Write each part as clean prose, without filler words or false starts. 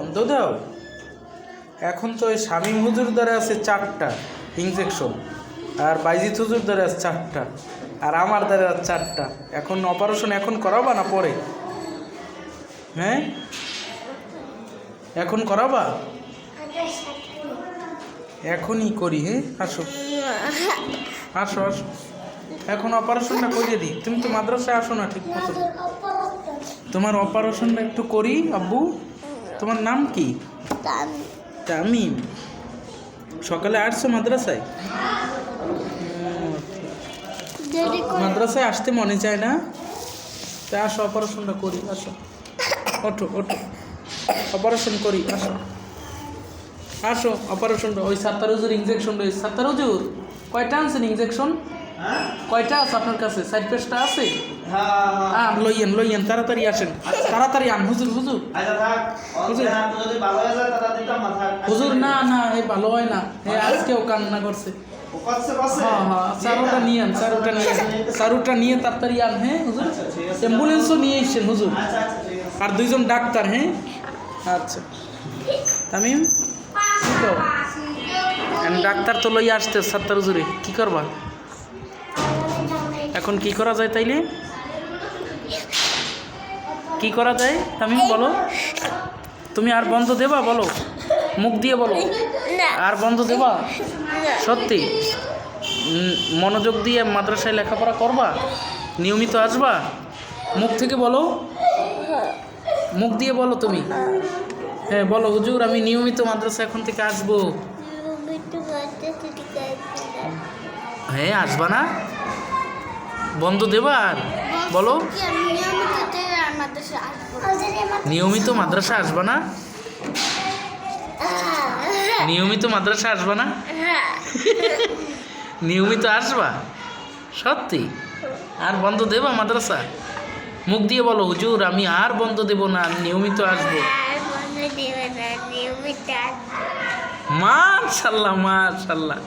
বন্ধ দাও। এখন তো ওই শামীম হুজুর দ্বারা আছে 4টা ইনজেকশন, আর বাইজিৎ হুজুর দ্বারা আছে 4টা, আর আমার দ্বারা আছে 4টা। এখন অপারেশন এখন করাবা না পরে? হ্যাঁ, এখন করাবা? এখনই করি। হ্যাঁ, আসো আসো আসো, এখন অপারেশনটা করিয়ে দিই। তুমি তো মাদ্রাসায় আসো না ঠিক মতো। তোমার অপারেশনটা একটু করি। আব্বু, তোমার নাম কি? তামিম। সকালে আসছো মাদ্রাসায়? মাদ্রাসায় আসতে মনে চায় না? তা আসো, অপারেশনটা করি। আসো, ওঠো ওঠো, অপারেশন করি। আসো আসো, অপারেশনটা। ওই সাত্তার হুজুর ইনজেকশন রয়েছে। সাত্তার হুজুর কয়টা আনছেন ইনজেকশন? কয়টা আছে আপনার কাছে? 4 পেজটা আছে? হ্যাঁ, লইয়েন লইয়েন, তাড়াতাড়ি আসেন, তাড়াতাড়ি আন। হুজুর হুজুর হুজুর, না না, এই ভালো হয় না। এই আজকেও কান্না করছে। হ্যাঁ হ্যাঁ, চারোটা নিয়ে চারোটা নিয়ে তাড়াতাড়ি আন। হ্যাঁ হুজুর, অ্যাম্বুলেন্সও নিয়ে এসছেন হুজুর, আর 2জন ডাক্তার। হ্যাঁ আচ্ছা, তামিম ডাক্তার তো লইয়া আসতে সাত্তার হুজুরে, কি করবা এখন? কি করা যায় তাইলে? কি করা যায় তামিম বলো? তুমি আর বন্ধ দেবা? বলো, মুখ দিয়ে বলো, আর বন্ধ দেবা? সত্যি মনোযোগ দিয়ে মাদ্রাসায় লেখাপড়া করবা? নিয়মিত আসবা? মুখ থেকে বলো, মুখ দিয়ে বলো তুমি। হ্যাঁ বলো, হুজুর আমি নিয়মিত মাদ্রাসা এখন থেকে আসবো। হ্যাঁ, আসবা না? বন্ধ দেবা? আর বলো, নিয়মিত মাদ্রাসা আসবা না? নিয়মিত মাদ্রাসা আসবা না? নিয়মিত আসবা সত্যি? আর বন্ধ দেবা মাদ্রাসা? মুখ দিয়ে বলো, হুজুর আমি আর বন্ধ দেব না, নিয়মিত আসবো। মাশাআল্লাহ মাশাআল্লাহ,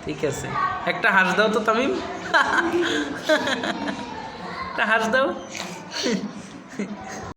ঠিক আছে। একটা হাস দাও তো তামিম, একটা হাস দাও।